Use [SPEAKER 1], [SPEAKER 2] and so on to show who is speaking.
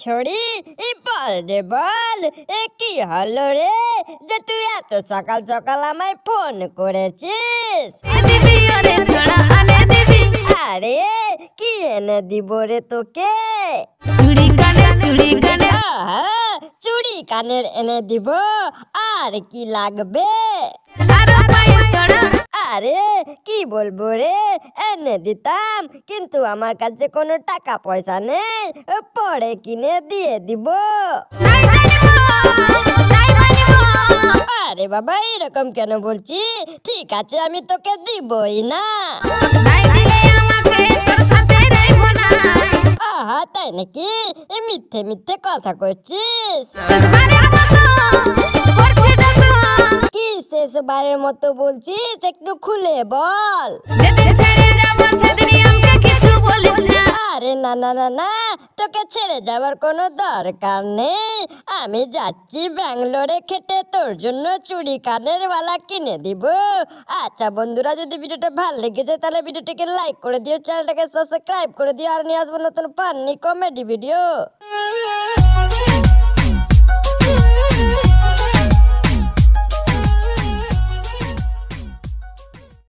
[SPEAKER 1] ছড়ি বল রে বল, কি হলো রে যে তুই এত সকাল সকাল আমায় ফোন করেছিস? আরে কি এনে দিব রে তোকে? চুড়ি কানের এনে দিব, আর কি লাগবে? আরে কি বলবো রে, এনে দিতাম, কিন্তু আমার কাছে কোনো টাকা পয়সা নেই, পরে কিনে দিয়ে দিব। আরে বাবা এরকম কেন বলছি? ঠিক আছে আমি তোকে দিবই না। আহা তাই নাকি? মিথ্যে মিথ্যে কথা করছিস। কি শেষবারের মতো বলছিস, একটু খুলে বল। আরে না না না না, তোকে ছেড়ে যাওয়ার কোনো দরকার নেই। আমি যাচ্ছি ব্যাঙ্গালোরে খেটে, তোর জন্য চুড়ি কানের বালা কিনে দিব। আচ্ছা বন্ধুরা, যদি ভিডিওটা ভালো লেগেছে তাহলে ভিডিওটিকে লাইক করে দিও, চ্যানেলটাকে সাবস্ক্রাইব করে দিও, আর নিয়ে আসবো নতুন ফানি কমেডি ভিডিও।